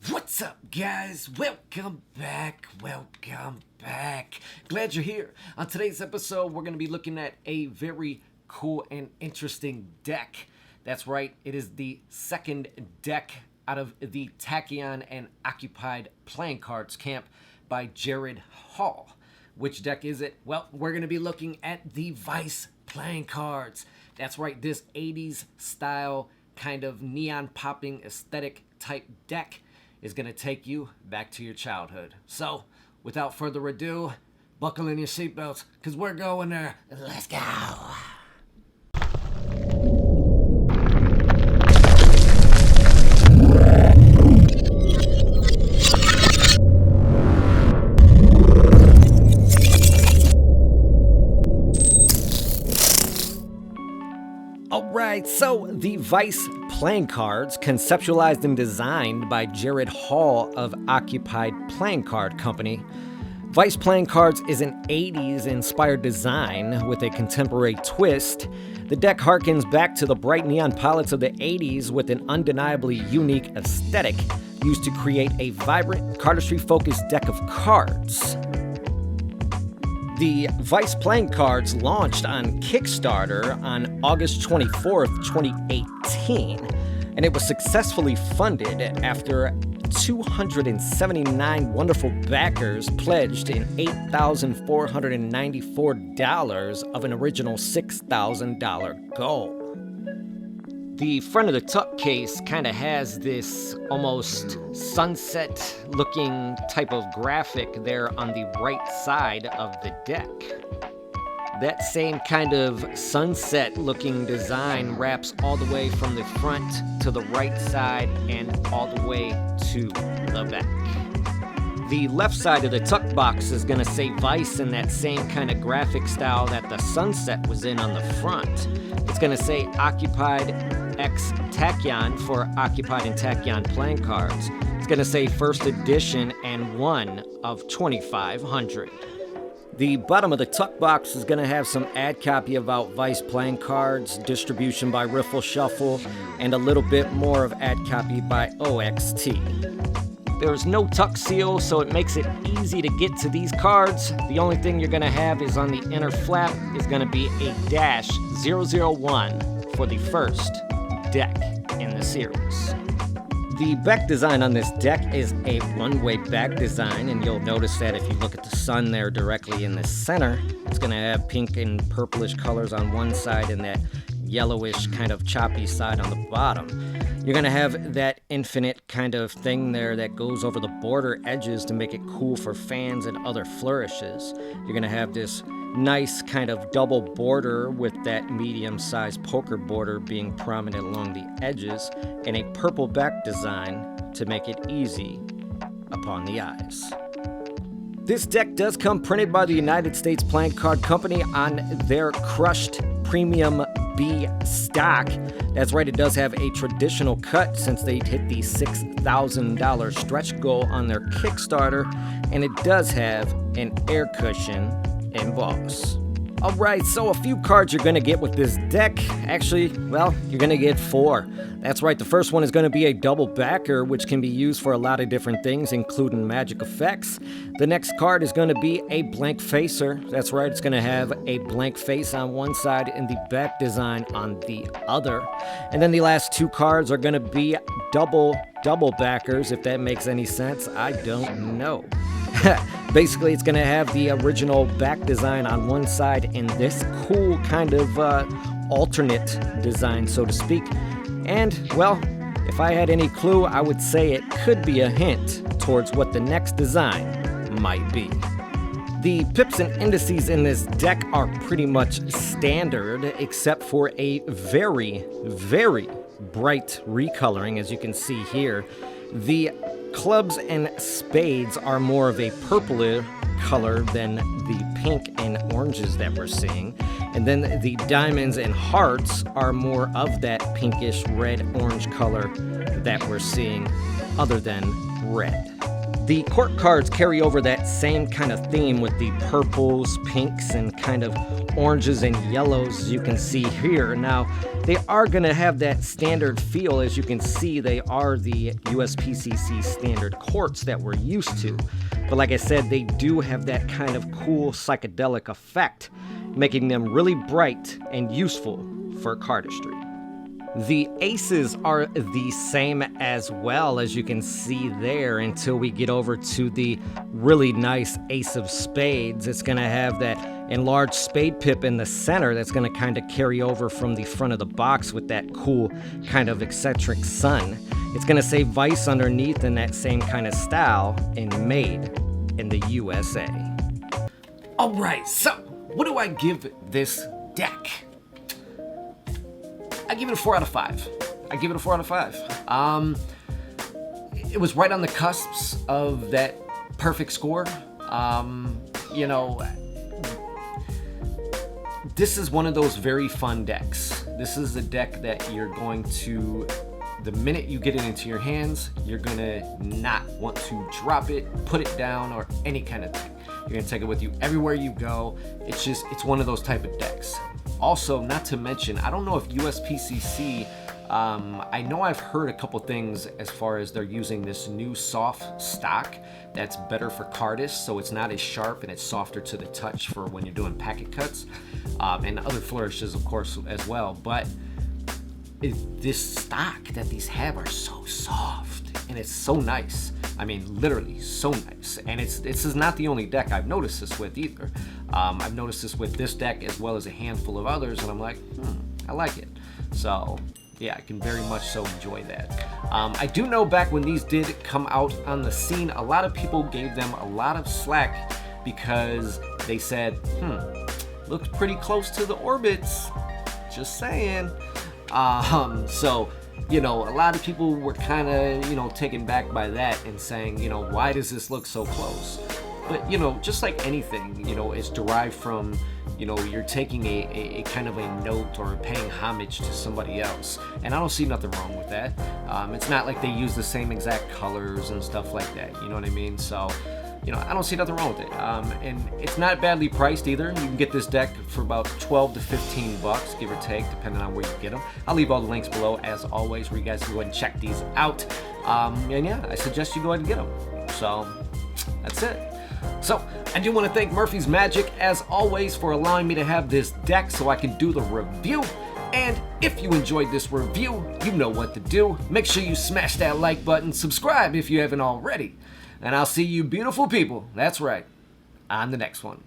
What's up, guys? Welcome back. Glad you're here. On today's episode, we're going to be looking at a very cool and interesting deck. That's right, it is the second deck out of the Takyon and Occupied playing cards camp by Jared Hall. Which deck is it? Well, we're going to be looking at the Vice playing cards. That's right, this 80s style kind of neon popping aesthetic type deck is going to take you back to your childhood. So, without further ado, buckle in your seatbelts, because we're going there. Let's go! Alright, so the Vice playing cards, conceptualized and designed by Jared Hall of Occupied Playing Card Company. Vice playing cards is an 80s inspired design with a contemporary twist. The deck harkens back to the bright neon palettes of the 80s with an undeniably unique aesthetic used to create a vibrant cardistry-focused deck of cards. The Vice playing cards launched on Kickstarter on August 24th, 2018, and it was successfully funded after 279 wonderful backers pledged in $8,494 of an original $6,000 goal. The front of the tuck case kind of has this almost sunset-looking type of graphic there on the right side of the deck. That same kind of sunset-looking design wraps all the way from the front to the right side and all the way to the back. The left side of the tuck box is going to say Vice in that same kind of graphic style that the sunset was in on the front. It's going to say Occupied X Takyon for Occupied and Takyon playing cards. It's going to say first edition and one of 2,500. The bottom of the tuck box is going to have some ad copy about Vice playing cards, distribution by Riffle Shuffle, and a little bit more of ad copy by OXT. There's no tuck seal, so it makes it easy to get to these cards. The only thing you're going to have is on the inner flap is going to be a -001 for the first deck in the series. The back design on this deck is a one-way back design, and you'll notice that if you look at the sun there directly in the center, it's going to have pink and purplish colors on one side and that yellowish kind of choppy side on the bottom. You're going to have that infinite kind of thing there that goes over the border edges to make it cool for fans and other flourishes. You're going to have this nice kind of double border with that medium-sized poker border being prominent along the edges, and a purple back design to make it easy upon the eyes. This deck does come printed by the United States Playing Card Company on their crushed premium B stock. That's right, it does have a traditional cut since they hit the $6,000 stretch goal on their Kickstarter, and it does have an air cushion emboss. Alright, so a few cards you're going to get with this deck. Actually, well, you're going to get 4. That's right, the first one is going to be a double backer, which can be used for a lot of different things, including magic effects. The next card is going to be a blank facer. That's right, it's going to have a blank face on one side and the back design on the other. And then the last 2 cards are going to be double backers, if that makes any sense. I don't know. Basically, it's going to have the original back design on one side and this cool kind of alternate design, so to speak. And, well, if I had any clue, I would say it could be a hint towards what the next design might be. The pips and indices in this deck are pretty much standard, except for a very, very bright recoloring, as you can see here. The clubs and spades are more of a purple color than the pink and oranges that we're seeing. And then the diamonds and hearts are more of that pinkish red-orange color that we're seeing, other than red. The court cards carry over that same kind of theme with the purples, pinks, and kind of oranges and yellows you can see here. Now, they are going to have that standard feel. As you can see, they are the USPCC standard courts that we're used to. But like I said, they do have that kind of cool psychedelic effect, making them really bright and useful for cardistry. The aces are the same as well, as you can see there, until we get over to the really nice ace of spades. It's going to have that enlarged spade pip in the center that's going to kind of carry over from the front of the box with that cool kind of eccentric sun. It's going to say vice underneath in that same kind of style and made in the USA. All right, so what do I give this deck? I give it a 4 out of 5. I give it a 4 out of 5. It was right on the cusps of that perfect score. You know, this is one of those very fun decks. This is a deck that you're going to, the minute you get it into your hands, you're gonna not want to drop it, put it down, or any kind of thing. You're gonna take it with you everywhere you go. It's one of those type of decks. Also, not to mention, I don't know if USPCC, I know I've heard a couple things as far as they're using this new soft stock that's better for cardists, so it's not as sharp and it's softer to the touch for when you're doing packet cuts, and other flourishes, of course, as well. But this stock that these have are so soft, and it's so nice. I mean, literally so nice. And this is not the only deck I've noticed this with either. I've noticed this with this deck as well as a handful of others, and I'm like, I like it. So yeah, I can very much so enjoy that. I do know back when these did come out on the scene, a lot of people gave them a lot of slack because they said, looks pretty close to the orbits. Just saying. So, you know, a lot of people were kind of, you know, taken back by that and saying, you know, why does this look so close? But, you know, just like anything, you know, it's derived from, you know, you're taking a kind of a note or paying homage to somebody else. And I don't see nothing wrong with that. It's not like they use the same exact colors and stuff like that. You know what I mean? So, you know, I don't see nothing wrong with it. And it's not badly priced either. You can get this deck for about 12 to 15 bucks, give or take, depending on where you get them. I'll leave all the links below, as always, where you guys can go ahead and check these out. And yeah, I suggest you go ahead and get them. So, that's it. So, I do want to thank Murphy's Magic, as always, for allowing me to have this deck so I can do the review. And if you enjoyed this review, you know what to do. Make sure you smash that like button, subscribe if you haven't already. And I'll see you beautiful people, that's right, on the next one.